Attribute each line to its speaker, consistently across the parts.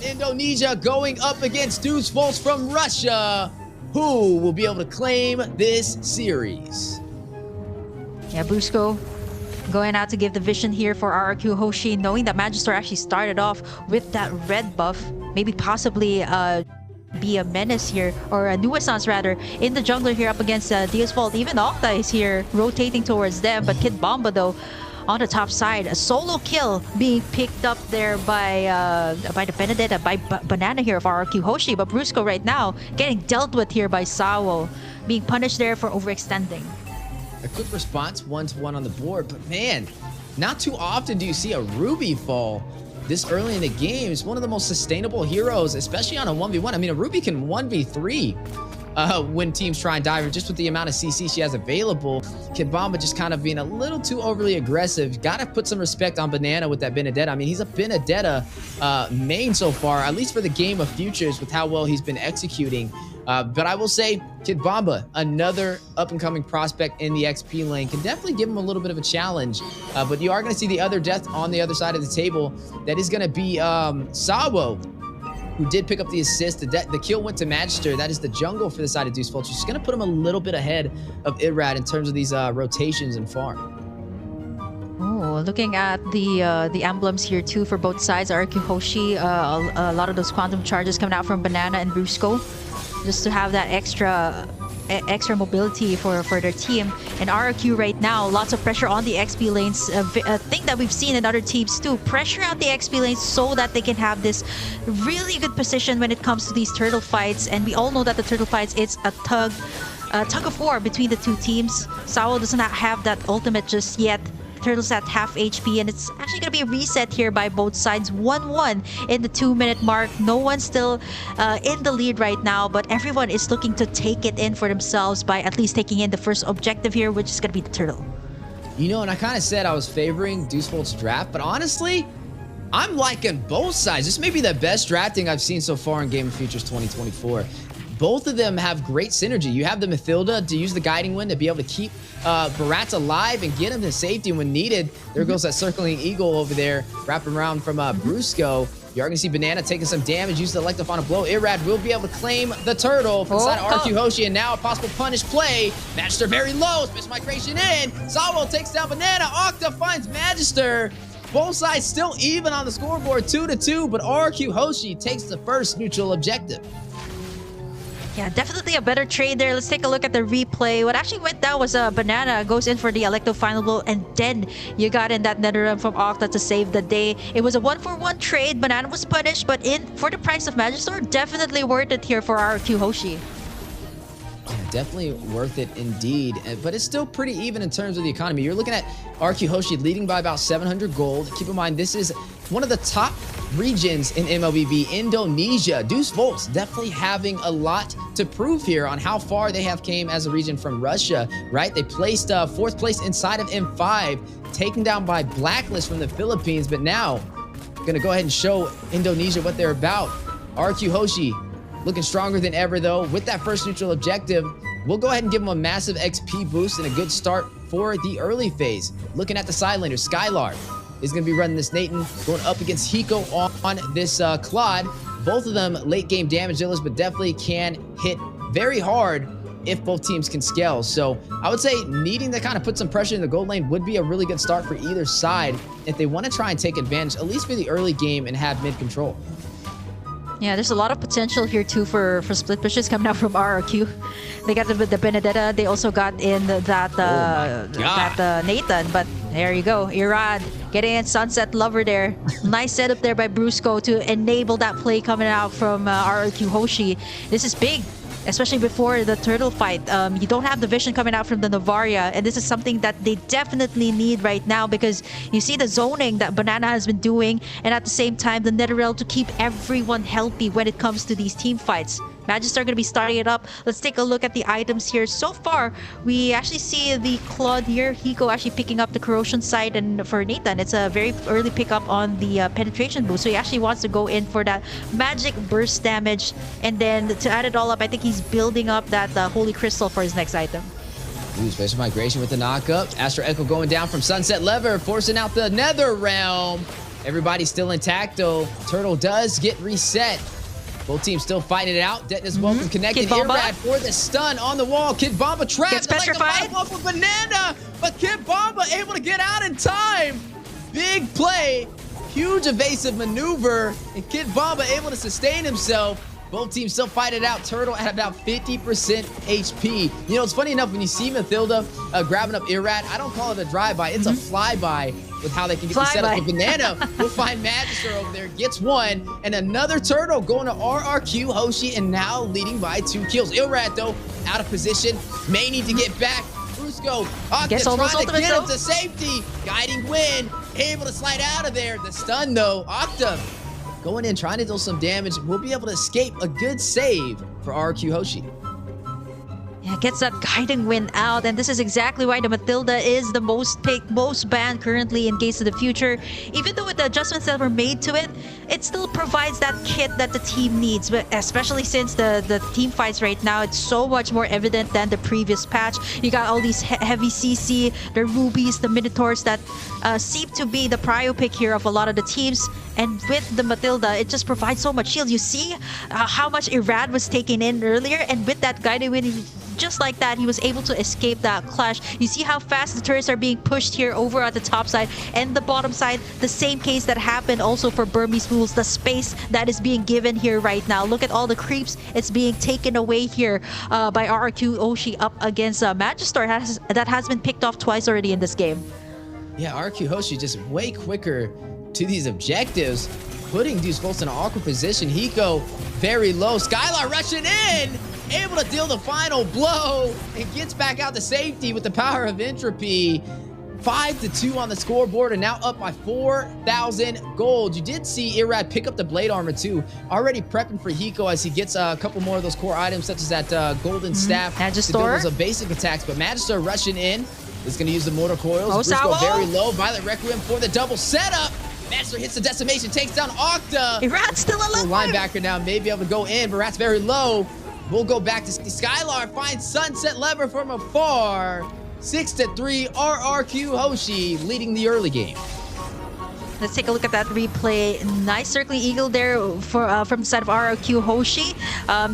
Speaker 1: Indonesia going up against Deus Vult from Russia. Who will be able to claim this series?
Speaker 2: Yeah, Brusco going out to give the vision here for RRQ Hoshi, knowing that Magister actually started off with that red buff. Maybe possibly be a menace here, or a nuisance rather, in the jungler here up against Deus Vult. Even Octa is here rotating towards them, but Kid Bomba though on the top side, a solo kill being picked up there by the Benedetta, by Banana here of RRQ Hoshi. But Brusco right now getting dealt with here by Sawo, being punished there for overextending.
Speaker 1: A quick response, 1-1 on the board, but man, not too often do you see a Ruby fall this early in the game. It's one of the most sustainable heroes, especially on a 1v1. I mean, a Ruby can 1v3 when teams try and dive her, just with the amount of CC she has available. Kid Bomba just kind of being a little too overly aggressive. Gotta put some respect on Banana with that Benedetta. I mean, he's a Benedetta main so far, at least for the game of futures, with how well he's been executing. But I will say, Kid Bomba, another up-and-coming prospect in the XP lane, can definitely give him a little bit of a challenge. But you are going to see the other death on the other side of the table. That is going to be Sawo, who did pick up the assist. The kill went to Magister. That is the jungle for the side of Deus Vult. She's going to put him a little bit ahead of Irad in terms of these rotations and farm.
Speaker 2: Oh, looking at the emblems here too for both sides. RRQ Hoshi, a lot of those quantum charges coming out from Banana and Brusco, just to have that extra mobility for their team. And RRQ right now, lots of pressure on the XP lanes. A thing that we've seen in other teams too. Pressure out the XP lanes so that they can have this really good position when it comes to these turtle fights. And we all know that the turtle fights, it's a tug of war between the two teams. Sawo does not have that ultimate just yet. Turtles at half HP, and it's actually going to be a reset here by both sides. 1-1 in the 2-minute mark. No one's still in the lead right now, but everyone is looking to take it in for themselves by at least taking in the first objective here, which is going to be the turtle.
Speaker 1: You know, and I kind of said I was favoring Deus Vult's draft, but honestly, I'm liking both sides. This may be the best drafting I've seen so far in Game of Futures 2024. Both of them have great synergy. You have the Mathilda to use the Guiding Wind to be able to keep Barat alive and get him to safety when needed. There goes that Circling Eagle over there, wrapping around from Brusco. You are going to see Banana taking some damage, use the Electrify blow. Irad will be able to claim the turtle from the side of RRQ Hoshi, and now a possible punish play. Magister very low, Space Migration in. Sawo takes down Banana. Octa finds Magister. Both sides still even on the scoreboard, 2-2, but RRQ Hoshi takes the first neutral objective.
Speaker 2: Yeah, definitely a better trade there. Let's take a look at the replay. What actually went down was Banana goes in for the Electro Final Blow, and then you got in that Netherrealm from Octa to save the day. It was a 1-for-1 trade. Banana was punished, but for the price of Magister, definitely worth it here for RRQ Hoshi.
Speaker 1: Yeah, definitely worth it indeed, but it's still pretty even in terms of the economy. You're looking at RRQ Hoshi leading by about 700 gold. Keep in mind, this is one of the top regions in MLBB, Indonesia. Deus Vult definitely having a lot to prove here on how far they have came as a region from Russia, right? They placed 4th place inside of M5, taken down by Blacklist from the Philippines, but now gonna go ahead and show Indonesia what they're about. RRQ Hoshi looking stronger than ever though. With that first neutral objective, we'll go ahead and give them a massive XP boost and a good start for the early phase. Looking at the side laner, Skylar is going to be running this Nathan, going up against Hiko on this Claude. Both of them late game damage dealers, but definitely can hit very hard if both teams can scale. So I would say needing to kind of put some pressure in the gold lane would be a really good start for either side if they want to try and take advantage, at least for the early game, and have mid control.
Speaker 2: Yeah, there's a lot of potential here too for split pushes coming out from RRQ. They got the Benedetta. They also got in that Nathan. But there you go, Irad getting in Sunset Lover there. Nice setup there by Brusco to enable that play coming out from RRQ Hoshi. This is big, especially before the turtle fight. You don't have the vision coming out from the Novaria, and this is something that they definitely need right now, because you see the zoning that Banana has been doing, and at the same time the Netherrealm to keep everyone healthy when it comes to these team fights. Magister going to be starting it up. Let's take a look at the items here. So far, we actually see the Claude here. Hiko actually picking up the Corrosion side, and for Nathan, it's a very early pickup on the penetration boost. So he actually wants to go in for that magic burst damage, and then to add it all up, I think he's building up that Holy Crystal for his next item.
Speaker 1: Ooh, Space Migration with the knock-up. Astro Echo going down from Sunset Lever, forcing out the Netherrealm. Everybody's still intact, though. Turtle does get reset. Both teams still fighting it out. Detona's welcome connected. Irrad for the stun on the wall. Kid Bomba trapped.
Speaker 2: Gets petrified.
Speaker 1: Like with Banana, but Kid Bomba able to get out in time. Big play. Huge evasive maneuver. And Kid Bomba able to sustain himself. Both teams still fight it out. Turtle at about 50% HP. You know, it's funny enough, when you see Mathilda grabbing up Irrad, I don't call it a drive-by. It's a flyby with how they can get the setup. With Banana, we'll find Magister over there, gets one, and another Turtle going to RRQ Hoshi, and now leading by 2 kills. Irrad, though, out of position. May need to get back. Brusco, Octa trying to get him to safety. Guiding Wind, able to slide out of there. The stun, though, Octa going in, trying to deal some damage. We'll be able to escape a good save for RRQ Hoshi.
Speaker 2: Yeah, gets that guiding wind out, and this is exactly why the Mathilda is the most picked, most banned currently in Gaze of the Future. Even though with the adjustments that were made to it, it still provides that kit that the team needs, but especially since the team fights right now, it's so much more evident than the previous patch. You got all these heavy CC, the Rubies, the Minotaurs that seem to be the prio pick here of a lot of the teams. And with the Mathilda, it just provides so much shield. You see how much Irrad was taken in earlier, and with that guiding wind, just like that, he was able to escape that clash. You see how fast the turrets are being pushed here over at the top side and the bottom side. The same case that happened also for Burmese Fools. The space that is being given here right now. Look at all the creeps. It's being taken away here by RRQ Hoshi up against Magister. That has been picked off twice already in this game.
Speaker 1: Yeah, RRQ Hoshi just way quicker to these objectives, putting Deus Vult in an awkward position. Hiko very low. Skylar rushing in, able to deal the final blow, and gets back out to safety with the power of Entropy. 5-2 on the scoreboard, and now up by 4,000 gold. You did see Irrad pick up the blade armor too, already prepping for Hiko as he gets a couple more of those core items, such as that golden staff
Speaker 2: Magister.
Speaker 1: to deal with some basic attacks. But Magister rushing in is going to use the mortar coils.
Speaker 2: Brusco
Speaker 1: very low. Violet Requiem for the double setup. Magister hits the decimation, takes down Octa.
Speaker 2: Irrad's still alive.
Speaker 1: Linebacker now may be able to go in, but Rat's very low. We'll go back to Skylar, finds Sunset Lever from afar. 6-3, RRQ Hoshi leading the early game.
Speaker 2: Let's take a look at that replay. Nice circling eagle there from the side of RRQ Hoshi.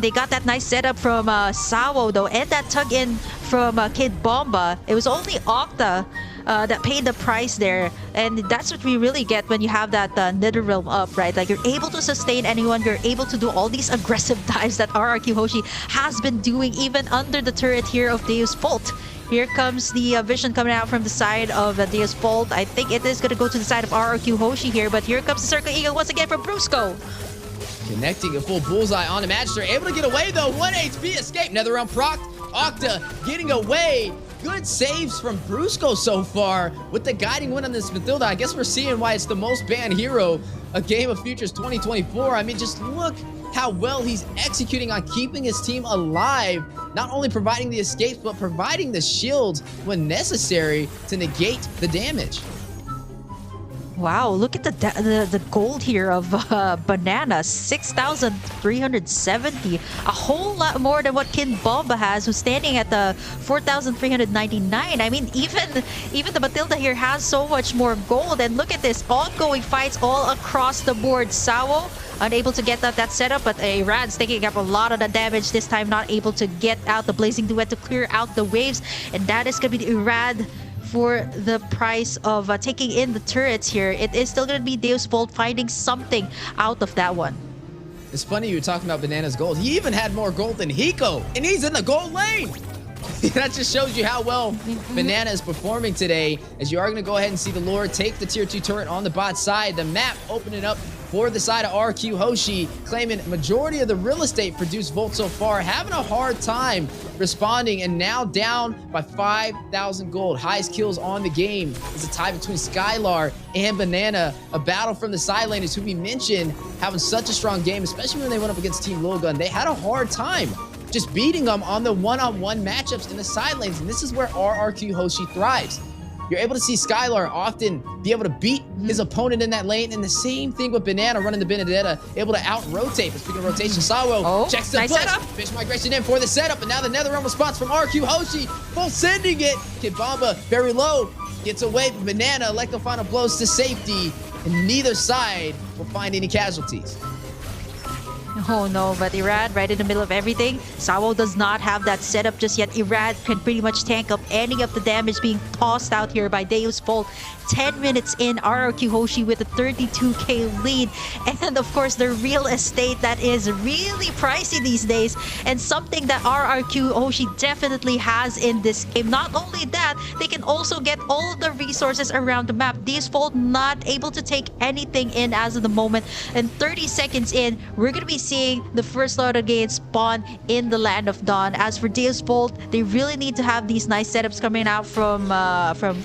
Speaker 2: They got that nice setup from Sawo though, and that tug in from Kid Bomba. It was only Octa that paid the price there, and that's what we really get when you have that Nether Realm up, right? Like, you're able to sustain anyone, you're able to do all these aggressive dives that RRQ Hoshi has been doing even under the turret here of Deus Vult. Here comes the vision coming out from the side of Deus Vult. I think it is going to go to the side of RRQ Hoshi here, but here comes the Circle Eagle once again from Brusco.
Speaker 1: Connecting a full bullseye on the Magister. Able to get away though. 1 HP escape. Nether Realm proc. Octa getting away. Good saves from Brusco so far with the guiding win on this Mathilda. I guess we're seeing why it's the most banned hero of Game of Futures 2024. I mean, just look how well he's executing on keeping his team alive, not only providing the escapes, but providing the shields when necessary to negate the damage.
Speaker 2: Wow, look at the gold here of Banana, 6,370. A whole lot more than what Kid Bomba has, who's standing at the 4,399. I mean, even the Mathilda here has so much more gold. And look at this, ongoing fights all across the board. Sawo unable to get that setup, but Irrad's taking up a lot of the damage this time, not able to get out the Blazing Duet to clear out the waves. And that is going to be the Irrad for the price of taking in the turrets here. It is still going to be Deus Vult finding something out of that one.
Speaker 1: It's funny you were talking about Banana's gold. He even had more gold than Hiko, and he's in the gold lane. That just shows you how well Banana is performing today, as you are going to go ahead and see the Lord take the tier 2 turret on the bot side. The map opening up for the side of RQ Hoshi, claiming majority of the real estate for Deus Vult so far, having a hard time responding, and now down by 5,000 gold. Highest kills on the game is a tie between Skylar and Banana. A battle from the side laners, who we mentioned having such a strong game, especially when they went up against Team Lilgun. They had a hard time just beating them on the one-on-one matchups in the side lanes, and this is where RRQ Hoshi thrives. You're able to see Skylar often be able to beat his opponent in that lane, and the same thing with Banana running the Benedetta, able to out-rotate. But speaking of rotation, Sawo checks the push. Fish migration in for the setup, and now the Nether Realm response from RQ Hoshi, full sending it. Kid Bomba very low, gets away from Banana. Electro final blows to safety. and neither side will find any casualties.
Speaker 2: Oh no, but Irad right in the middle of everything. Sawo does not have that setup just yet. Irad can pretty much tank up any of the damage being tossed out here by Deus Vult. 10 minutes in, RRQ Hoshi with a 32k lead. And of course, the real estate that is really pricey these days, and something that RRQ Hoshi definitely has in this game. Not only that, they can also get all of the resources around the map. Deus Vult not able to take anything in as of the moment. And 30 seconds in, we're going to be seeing the first Lord of Gate spawn in the Land of Dawn. As for Deus Vult, they really need to have these nice setups coming out from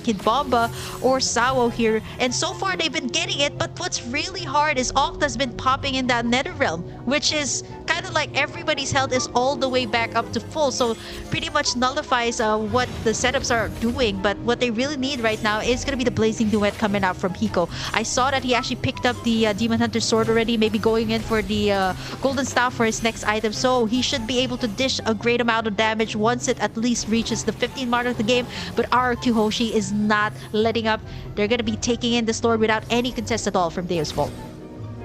Speaker 2: Kid Bomba or Sawo here, and so far they've been getting it. But what's really hard is Octa's been popping in that Nether Realm, which is kind of like everybody's health is all the way back up to full, so pretty much nullifies what the setups are doing. But what they really need right now is going to be the Blazing Duet coming out from Hiko. I saw that he actually picked up the Demon Hunter sword already, maybe going in for the Golden Staff for his next item, so he should be able to dish a great amount of damage once it at least reaches the 15 mark of the game. But RRQ Hoshi is not letting up. They're going to be taking in this Lord without any contest at all from Deus Vult.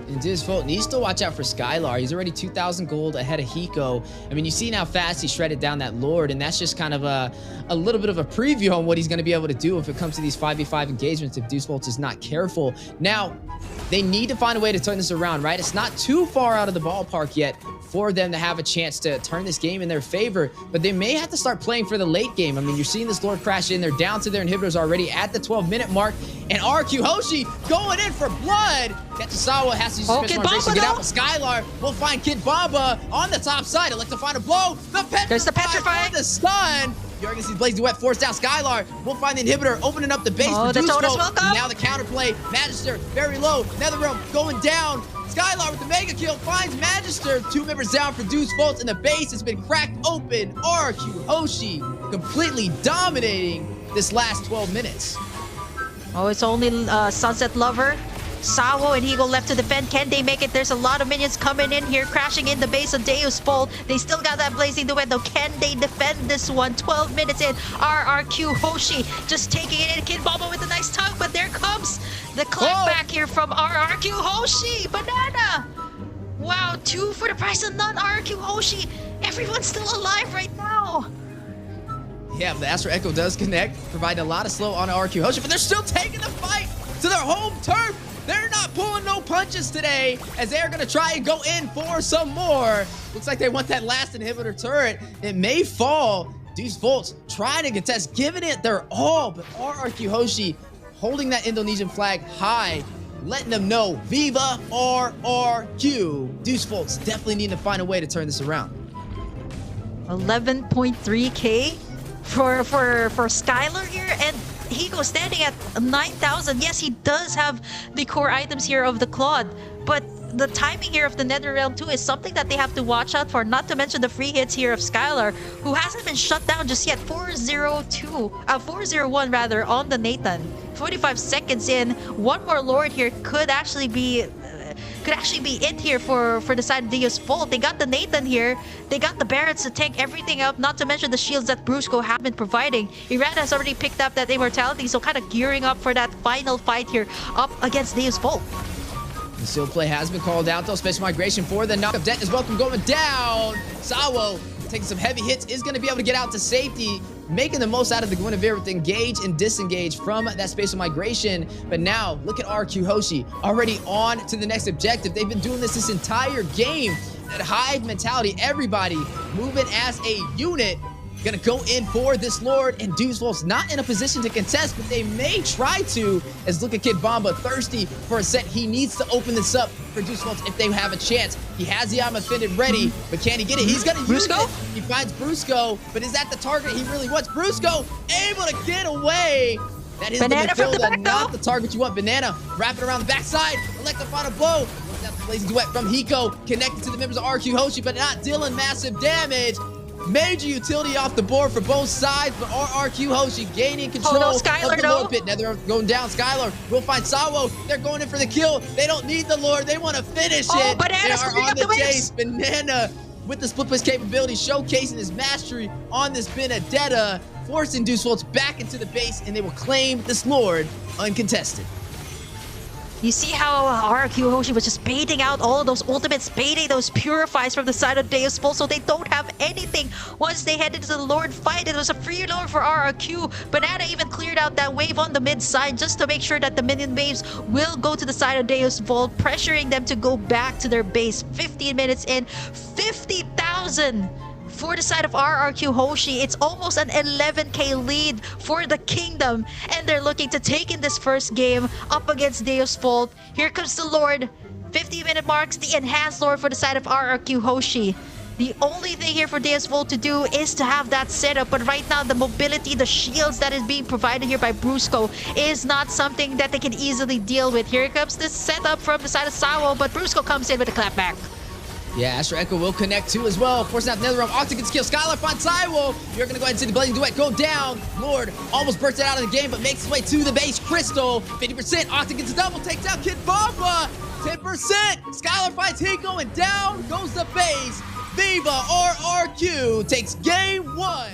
Speaker 1: And Deus Vult needs to watch out for Skylar. He's already 2,000 gold ahead of Hiko. I mean, you see how fast he shredded down that Lord, and that's just kind of a little bit of a preview on what he's going to be able to do if it comes to these 5v5 engagements if Deus Vult is not careful. Now, they need to find a way to turn this around, right? It's not too far out of the ballpark yet for them to have a chance to turn this game in their favor, but they may have to start playing for the late game. I mean, you're seeing this Lord crash in. They're down to their inhibitors already at the 12-minute mark, and RRQ Hoshi going in for blood. Ketsusawa has to use special vibration to get out, but Skylar will find Kid Bomba on the top side. Electrify to blow.
Speaker 2: There's the Petrify.
Speaker 1: The stun. You're going to see Blazing Duet force down Skylar. We'll find the inhibitor opening up the base for Deus Vult. Now the counterplay. Magister very low. Netherrealm going down. Skylar with the mega kill finds Magister. 2 members down for Deus Vult, and the base has been cracked open. RRQ Hoshi completely dominating this last 12 minutes.
Speaker 2: Oh, it's only Sunset Lover. Sawo and Hiko left to defend. Can they make it? There's a lot of minions coming in here, crashing in the base of Deus Vult. They still got that Blazing Duet though. Can they defend this one? 12 minutes in. RRQ Hoshi just taking it in. Kid Bomba with a nice tug, but there comes the climb back here from RRQ Hoshi. Banana! Wow, 2 for the price of none. RRQ Hoshi. Everyone's still alive right now.
Speaker 1: Yeah, the Astro Echo does connect, providing a lot of slow on RRQ Hoshi, but they're still taking the fight to their home turf. They're not pulling no punches today, as they're going to try and go in for some more. Looks like they want that last inhibitor turret. It may fall. Deus Vult trying to contest, giving it their all, but RRQ Hoshi holding that Indonesian flag high, letting them know, Viva RRQ. Deus Vult's definitely need to find a way to turn this around.
Speaker 2: 11.3k for Skylar here, and Hiko standing at 9,000. Yes, he does have the core items here of the Claude, but the timing here of the Netherrealm too is something that they have to watch out for, not to mention the free hits here of Skylar, who hasn't been shut down just yet. 401 rather on the Nathan. 45 seconds in. One more Lord here could actually be it here for the side of Deus Vult. They got the Nathan here. They got the Barretts to tank everything up, not to mention the shields that Brusco have been providing. Irad has already picked up that immortality, so kind of gearing up for that final fight here up against Deus Vult.
Speaker 1: The seal play has been called out though. Special migration for the knock of death is welcome going down. Sawo taking some heavy hits, is going to be able to get out to safety, making the most out of the Guinevere with engage and disengage from that spatial migration. But now, look at RRQ Hoshi, already on to the next objective. They've been doing this entire game. That hive mentality, everybody moving as a unit. Gonna go in for this Lord, and Deus Vult's not in a position to contest, but they may try to, as look at Kid Bomba, thirsty for a set. He needs to open this up for Deus Vult if they have a chance. He has the Arm Offended ready, but can he get it? He's gonna use it. He finds Brusco, but is that the target he really wants? Brusco able to get away. That is
Speaker 2: Banana
Speaker 1: the midfielder, not the target you want. Banana wrapping around the backside. Electrify to blow. That's the Blazing Duet from Hiko, connected to the members of RRQ Hoshi, but not dealing massive damage. Major utility off the board for both sides, but RRQ Hoshi gaining control of the Lord pit. Now they're going down. Skylar will find Sawo. They're going in for the kill. They don't need the Lord. They want to finish it. They are on the chase. Banana with the split push capability, showcasing his mastery on this Benedetta, forcing Deus Vult back into the base, and they will claim this Lord uncontested.
Speaker 2: You see how RRQ Hoshi was just baiting out all of those ultimates, baiting those purifies from the side of Deus Vult, so they don't have anything. Once they headed to the Lord fight, it was a free Lord for RRQ. Banana even cleared out that wave on the mid side just to make sure that the minion waves will go to the side of Deus Vult, pressuring them to go back to their base. 15 minutes in, 50,000 for the side of RRQ Hoshi. It's almost an 11k lead for the Kingdom, and they're looking to take in this first game up against Deus Vult. Here comes the Lord. 50-minute marks, the enhanced Lord for the side of RRQ Hoshi. The only thing here for Deus Vult to do is to have that setup, but right now the mobility, the shields that is being provided here by Brusco is not something that they can easily deal with. Here comes this setup from the side of Sawo, but Brusco comes in with a clapback.
Speaker 1: Yeah, Astro Echo will connect too as well. Forcing out Netherrealm. Octa gets killed. Skylar finds Cywolf. You're going to go ahead and see the Blazing Duet go down. Lord almost bursts it out of the game, but makes his way to the base. Crystal, 50%. Octa gets a double. Takes out Kid Bomba. 10%. Skylar finds Hiko, and down goes the base. Viva RRQ takes game 1.